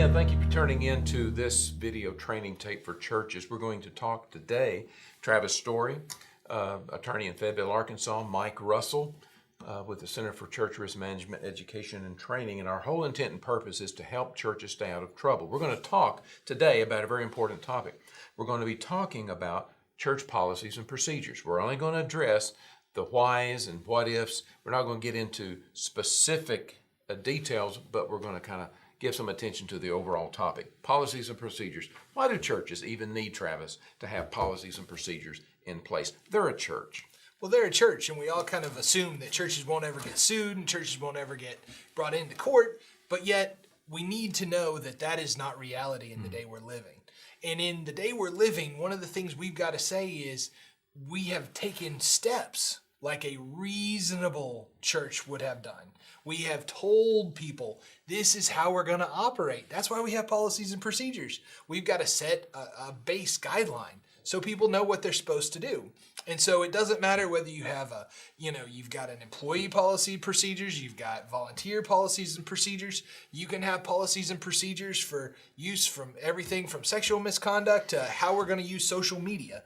again, thank you for turning into this video training tape for churches. We're going to talk today, Travis Story, attorney in Fayetteville, Arkansas, Mike Russell with the Center for Church Risk Management, Education, and Training. And our whole intent and purpose is to help churches stay out of trouble. We're going to talk today about a very important topic. We're going to be talking about church policies and procedures. We're only going to address the whys and what ifs. We're not going to get into specific details, but we're going to kind of give some attention to the overall topic. Policies and procedures. Why do churches even need, Travis, to have policies and procedures in place? They're a church. Well, they're a church, and we all kind of assume that churches won't ever get sued and churches won't ever get brought into court, but yet we need to know that that is not reality in the day we're living. And in the day we're living, one of the things we've got to say is we have taken steps like a reasonable church would have done. We have told people this is how we're going to operate. That's why we have policies and procedures. We've got to set a base guideline so people know what they're supposed to do. And so it doesn't matter whether you have you've got an employee policy procedures, you've got volunteer policies and procedures. You can have policies and procedures for use from everything from sexual misconduct to how we're going to use social media.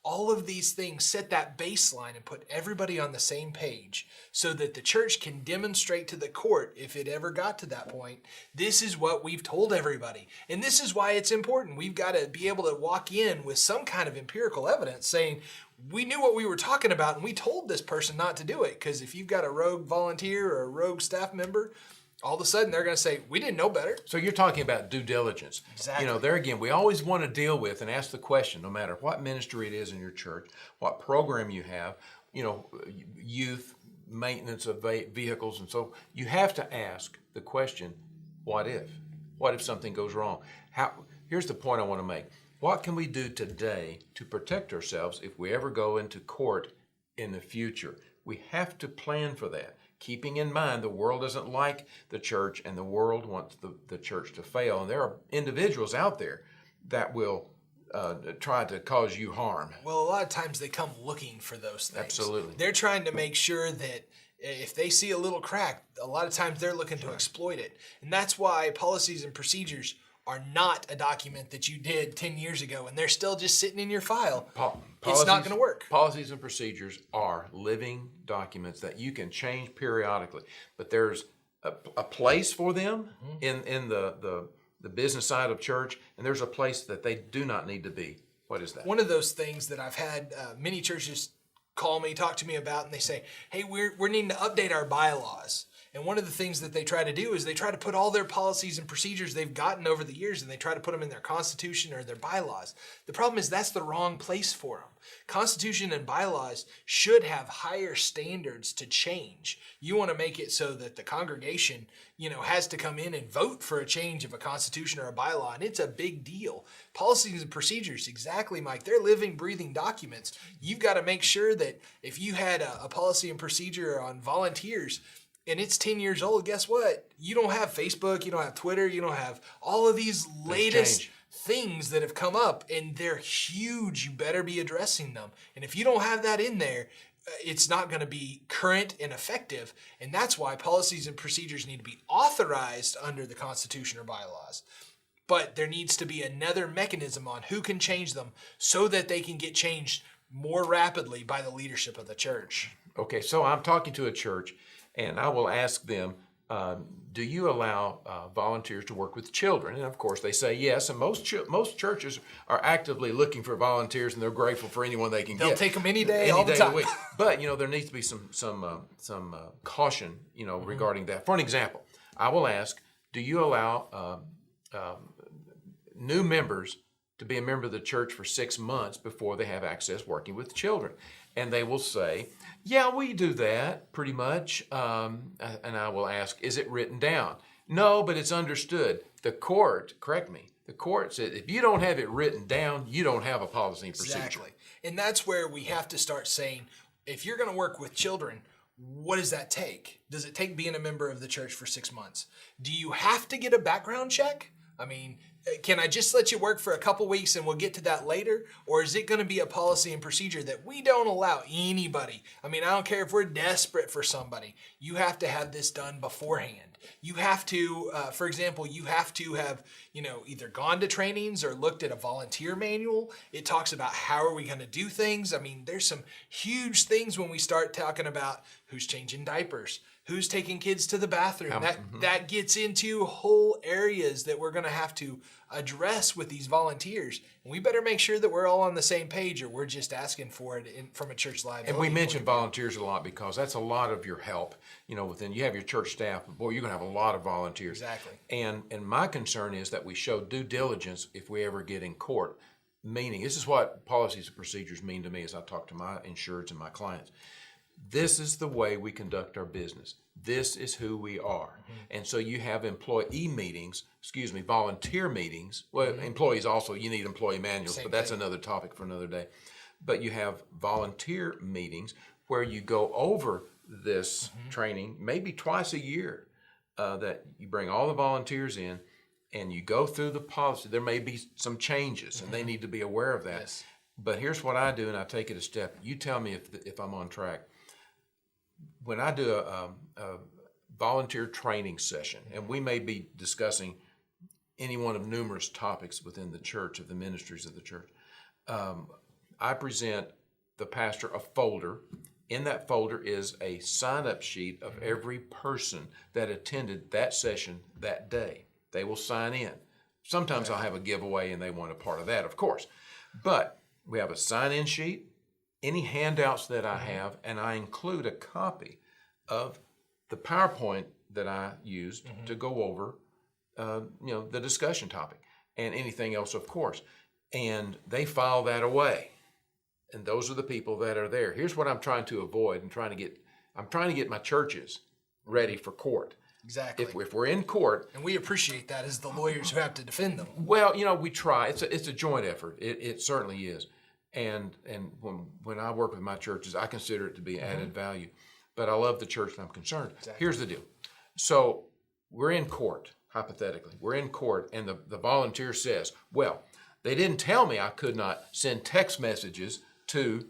All of these things set that baseline and put everybody on the same page so that the church can demonstrate to the court, if it ever got to that point, this is what we've told everybody. And this is why it's important. We've got to be able to walk in with some kind of empirical evidence saying, we knew what we were talking about and we told this person not to do it. Because if you've got a rogue volunteer or a rogue staff member, all of a sudden they're going to say, we didn't know better. So you're talking about due diligence. Exactly. There again, we always want to deal with and ask the question, no matter what ministry it is in your church, what program you have, youth, maintenance of vehicles, and so you have to ask the question, what if? What if something goes wrong? Here's the point I want to make. What can we do today to protect ourselves if we ever go into court in the future? We have to plan for that, keeping in mind the world doesn't like the church and the world wants the church to fail. And there are individuals out there that will try to cause you harm. Well, a lot of times they come looking for those things. Absolutely. They're trying to make sure that if they see a little crack, a lot of times they're looking to exploit it. And that's why policies and procedures are not a document that you did 10 years ago and they're still just sitting in your file. It's not going to work. Policies and procedures are living documents that you can change periodically, but there's a place for them in the business side of church, and there's a place that they do not need to be. What is that? One of those things that I've had many churches call me, talk to me about, and they say, hey, we're needing to update our bylaws. And one of the things that they try to do is they try to put all their policies and procedures they've gotten over the years and they try to put them in their constitution or their bylaws. The problem is that's the wrong place for them. Constitution and bylaws should have higher standards to change. You want to make it so that the congregation, has to come in and vote for a change of a constitution or a bylaw, and it's a big deal. Policies and procedures, exactly, Mike. They're living, breathing documents. You've got to make sure that if you had a policy and procedure on volunteers, and it's 10 years old, guess what? You don't have Facebook, you don't have Twitter, you don't have all of these latest things that have come up, and they're huge. You better be addressing them. And if you don't have that in there, it's not going to be current and effective. And that's why policies and procedures need to be authorized under the Constitution or bylaws. But there needs to be another mechanism on who can change them so that they can get changed more rapidly by the leadership of the church. Okay, so I'm talking to a church, and I will ask them, do you allow volunteers to work with children? And of course they say yes, and most churches are actively looking for volunteers, and they're grateful for anyone they can get. They'll take them any day, all the time. But there needs to be some caution, regarding that. For an example, I will ask, do you allow new members to be a member of the church for 6 months before they have access working with children? And they will say, yeah, we do that pretty much. And I will ask, is it written down? No, but it's understood. The court, correct me, the court said if you don't have it written down, you don't have a policy and procedure. Exactly. And that's where we have to start saying, if you're going to work with children, what does that take? Does it take being a member of the church for 6 months? Do you have to get a background check? I mean, can I just let you work for a couple weeks and we'll get to that later? Or is it going to be a policy and procedure that we don't allow anybody? I mean, I don't care if we're desperate for somebody. You have to have this done beforehand. You have to, for example, you have to have, either gone to trainings or looked at a volunteer manual. It talks about how are we going to do things. I mean, there's some huge things when we start talking about who's changing diapers, who's taking kids to the bathroom. That gets into whole areas that we're going to have to address with these volunteers. And we better make sure that we're all on the same page, or we're just asking for it from a church liability. And we mention volunteers a lot because that's a lot of your help. Within you have your church staff, but boy, you're going to have a lot of volunteers. Exactly. And my concern is that we show due diligence if we ever get in court. Meaning, this is what policies and procedures mean to me as I talk to my insureds and my clients. This is the way we conduct our business. This is who we are. And so you have volunteer meetings. Well, employees also, you need employee manuals, but that's another topic for another day. But you have volunteer meetings where you go over this training maybe twice a year, that you bring all the volunteers in and you go through the policy. There may be some changes and they need to be aware of that. Yes. But here's what I do, and I take it a step. You tell me if I'm on track. When I do a volunteer training session, and we may be discussing any one of numerous topics within the church, of the ministries of the church, I present the pastor a folder. In that folder is a sign-up sheet of every person that attended that session that day. They will sign in. Sometimes I'll have a giveaway and they want a part of that, of course. But we have a sign-in sheet, any handouts that I have, and I include a copy of the PowerPoint that I used to go over, the discussion topic and anything else, of course. And they file that away. And those are the people that are there. Here's what I'm trying to avoid. I'm trying to get my churches ready for court. Exactly. If we're in court, and we appreciate that as the lawyers who have to defend them. Well, we try. It's a joint effort. It certainly is. And when I work with my churches, I consider it to be added value. But I love the church and I'm concerned. Exactly. Here's the deal. So we're in court, hypothetically. We're in court and the volunteer says, well, they didn't tell me I could not send text messages to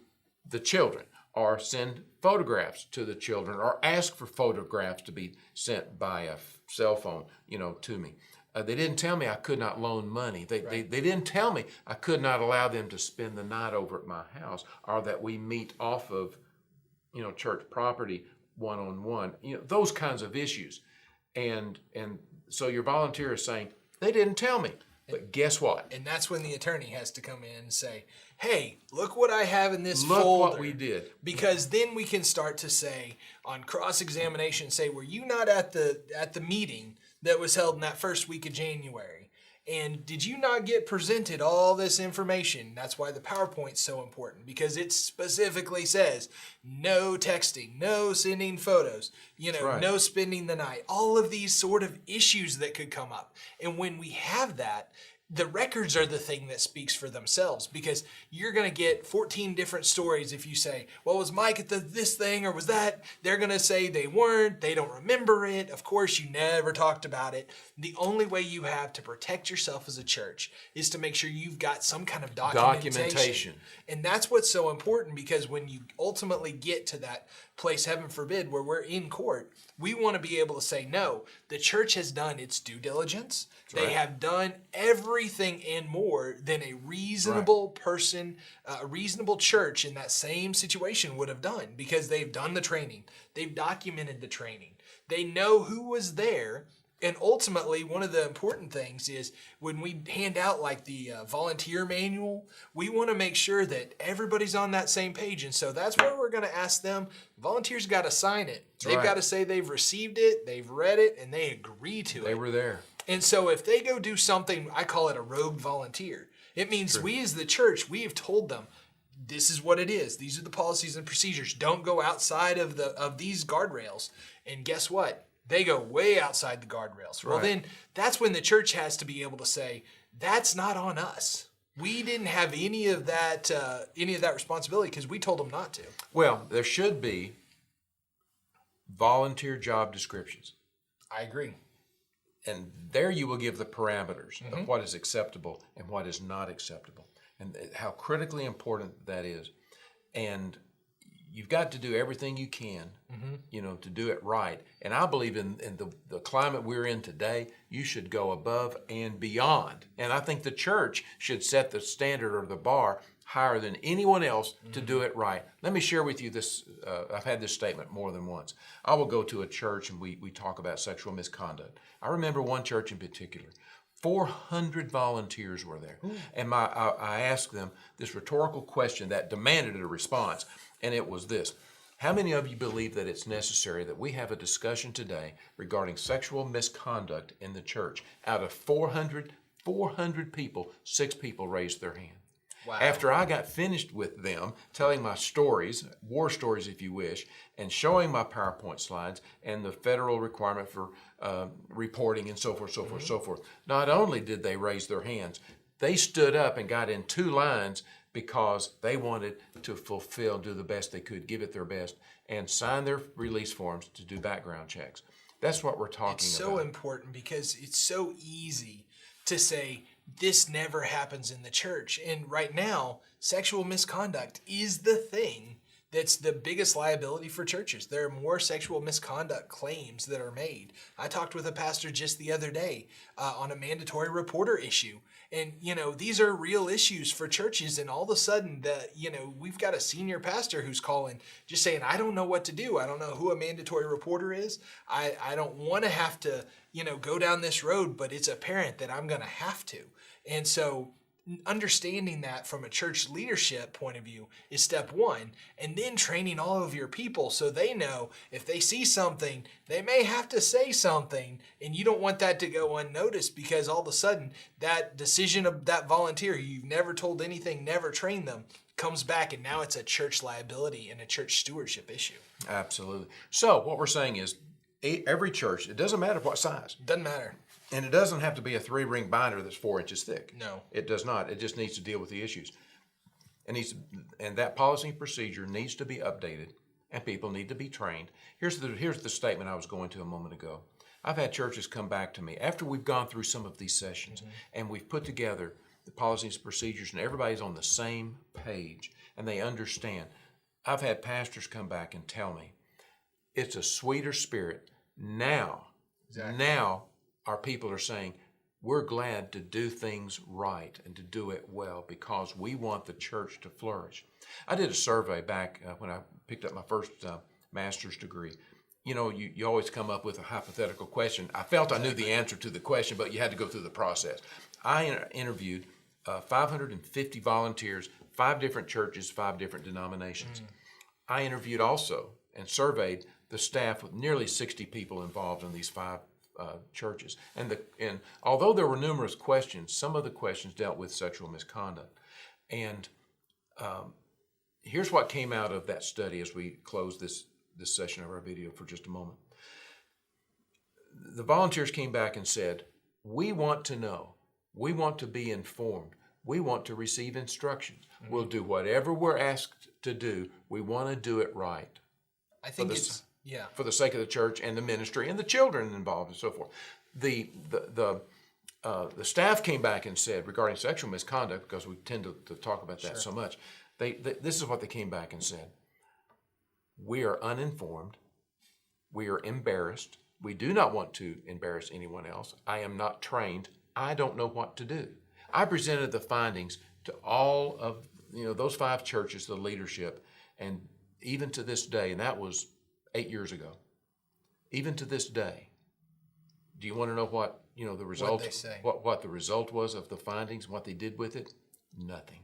the children or send photographs to the children or ask for photographs to be sent by a cell phone, to me. They didn't tell me I could not loan money. They didn't tell me I could not allow them to spend the night over at my house, or that we meet off of, church property one-on-one, those kinds of issues. And so your volunteer is saying, they didn't tell me. But guess what? And that's when the attorney has to come in and say, hey, look what I have in this folder. Look what we did. Because then we can start to say, on cross-examination, say, were you not at the meeting that was held in that first week of January? And did you not get presented all this information? That's why the PowerPoint's so important, because it specifically says no texting, no sending photos, right. No spending the night, all of these sort of issues that could come up. And when we have that, the records are the thing that speaks for themselves, because you're going to get 14 different stories if you say, well, was Mike at this thing or was that? They're going to say they weren't, they don't remember it. Of course, you never talked about it. The only way you have to protect yourself as a church is to make sure you've got some kind of documentation. And that's what's so important, because when you ultimately get to that place, heaven forbid, where we're in court, we want to be able to say, no, the church has done its due diligence. They have done everything and more than a reasonable person, a reasonable church in that same situation would have done, because they've done the training. They've documented the training. They know who was there. And ultimately, one of the important things is when we hand out like the volunteer manual, we want to make sure that everybody's on that same page. And so that's where we're going to ask them. Volunteers got to sign it. They've got to say they've received it, they've read it, and they agree to it. They were there. And so if they go do something, I call it a rogue volunteer. It means we as the church, we have told them, this is what it is. These are the policies and procedures. Don't go outside of these guardrails. And guess what? They go way outside the guardrails. Well, then that's when the church has to be able to say, that's not on us. We didn't have any of that responsibility because we told them not to. Well, there should be volunteer job descriptions. I agree. And there you will give the parameters of what is acceptable and what is not acceptable, and how critically important that is. And you've got to do everything you can, to do it right. And I believe in the climate we're in today, you should go above and beyond. And I think the church should set the standard or the bar higher than anyone else to do it right. Let me share with you this. I've had this statement more than once. I will go to a church and we talk about sexual misconduct. I remember one church in particular. 400 volunteers were there. And I asked them this rhetorical question that demanded a response, and it was this. How many of you believe that it's necessary that we have a discussion today regarding sexual misconduct in the church? Out of 400 people, 6 people raised their hand. Wow. After I got finished with them, telling my stories, war stories if you wish, and showing my PowerPoint slides and the federal requirement for reporting and so forth, so forth, not only did they raise their hands, they stood up and got in 2 lines because they wanted to fulfill, do the best they could, give it their best, and sign their release forms to do background checks. That's what we're talking It's about. so important because it's so easy to say, this never happens in the church. And right now, sexual misconduct is the thing that's the biggest liability for churches. There are more sexual misconduct claims that are made. I talked with a pastor just the other day on a mandatory reporter issue. And, these are real issues for churches. And all of a sudden, we've got a senior pastor who's calling, just saying, I don't know what to do. I don't know who a mandatory reporter is. I don't want to have to, go down this road, but it's apparent that I'm going to have to. And so understanding that from a church leadership point of view is step one, and then training all of your people so they know if they see something, they may have to say something, and you don't want that to go unnoticed because all of a sudden that decision of that volunteer you've never told anything, never trained them, comes back, and now it's a church liability and a church stewardship issue. Absolutely. So what we're saying is every church, it doesn't matter what size. Doesn't matter. And it doesn't have to be a 3-ring binder that's 4 inches thick. No. It does not. It just needs to deal with the issues. And that policy and procedure needs to be updated, and people need to be trained. Here's the statement I was going to a moment ago. I've had churches come back to me after we've gone through some of these sessions, and we've put together the policies and procedures, and everybody's on the same page, and they understand. I've had pastors come back and tell me, it's a sweeter spirit. Now our people are saying, we're glad to do things right and to do it well because we want the church to flourish. I did a survey back when I picked up my first master's degree. You always come up with a hypothetical question. I felt I knew the answer to the question, but you had to go through the process. I interviewed 550 volunteers, 5 different churches, 5 different denominations. I interviewed also and surveyed the staff with nearly 60 people involved in these 5 churches. And although there were numerous questions, some of the questions dealt with sexual misconduct. And here's what came out of that study as we close this session of our video for just a moment. The volunteers came back and said, we want to know, we want to be informed, we want to receive instructions. We'll do whatever we're asked to do. We want to do it right. I think for the sake of the church and the ministry and the children involved and so forth. The staff came back and said regarding sexual misconduct, because we tend to talk about that so much, this is what they came back and said. We are uninformed. We are embarrassed. We do not want to embarrass anyone else. I am not trained. I don't know what to do. I presented the findings to all of those 5 churches, the leadership, and even to this day, and that was 8 years ago. Even to this day, do you want to know what the result? What'd they say? What the result was of the findings? What they did with it? Nothing.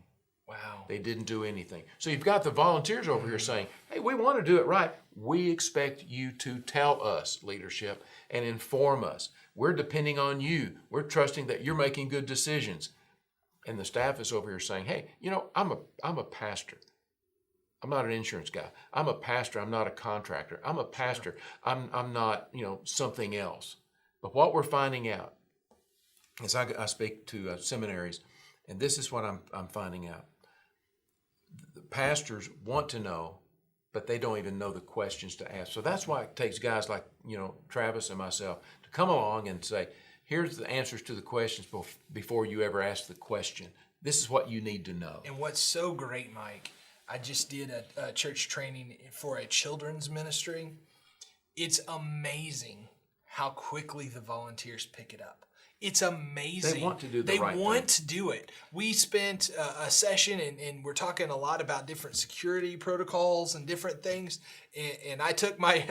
Wow. They didn't do anything. So you've got the volunteers over here saying, "Hey, we want to do it right. We expect you to tell us, leadership, and inform us. We're depending on you. We're trusting that you're making good decisions." And the staff is over here saying, "Hey, I'm a pastor. I'm not an insurance guy. I'm a pastor. I'm not a contractor. I'm a pastor. I'm not, something else." But what we're finding out is I speak to seminaries, and this is what I'm finding out. The pastors want to know, but they don't even know the questions to ask. So that's why it takes guys like, Travis and myself to come along and say, here's the answers to the questions before you ever ask the question. This is what you need to know. And what's so great, Mike, I just did a church training for a children's ministry. It's amazing how quickly the volunteers pick it up. It's amazing. They want to do the right thing. They want to do it. We spent a session and we're talking a lot about different security protocols and different things. And I took my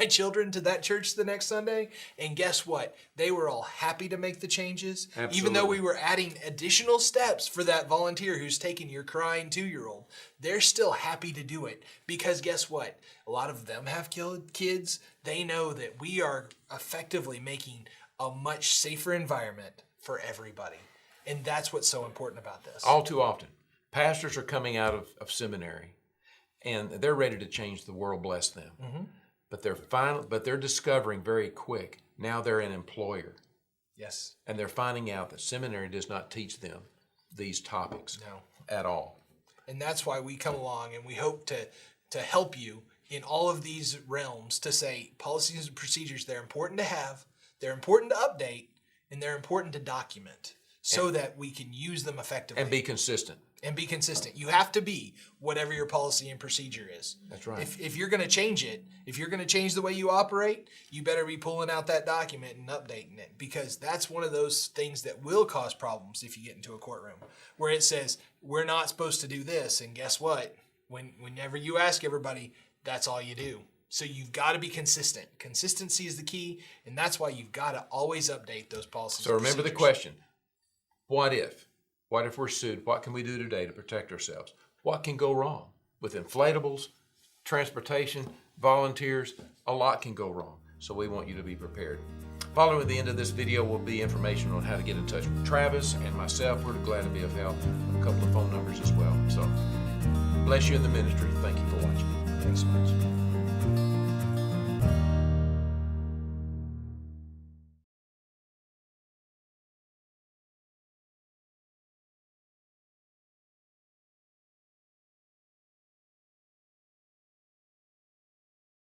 children to that church the next Sunday, and guess what? They were all happy to make the changes. Absolutely. Even though we were adding additional steps for that volunteer who's taking your crying 2-year-old, they're still happy to do it because guess what? A lot of them have kids. They know that we are effectively making a much safer environment for everybody. And that's what's so important about this. All too often, pastors are coming out of seminary and they're ready to change the world, bless them. Mm-hmm. But they're discovering very quick, now they're an employer. Yes. And they're finding out that seminary does not teach them these topics at all. And that's why we come along and we hope to help you in all of these realms to say policies and procedures, they're important to have, they're important to update, and they're important to document so that we can use them effectively. And be consistent. And be consistent. You have to be whatever your policy and procedure is. That's right. If you're going to change it, if you're going to change the way you operate, you better be pulling out that document and updating it, because that's one of those things that will cause problems if you get into a courtroom where it says, we're not supposed to do this. And guess what? Whenever you ask everybody, that's all you do. So you've got to be consistent. Consistency is the key, and that's why you've got to always update those policies. So remember the question, what if? What if we're sued? What can we do today to protect ourselves? What can go wrong? With inflatables, transportation, volunteers, a lot can go wrong. So we want you to be prepared. Following the end of this video will be information on how to get in touch with Travis and myself. We're glad to be of help. A couple of phone numbers as well. So bless you in the ministry. Thank you for watching. Thanks so much.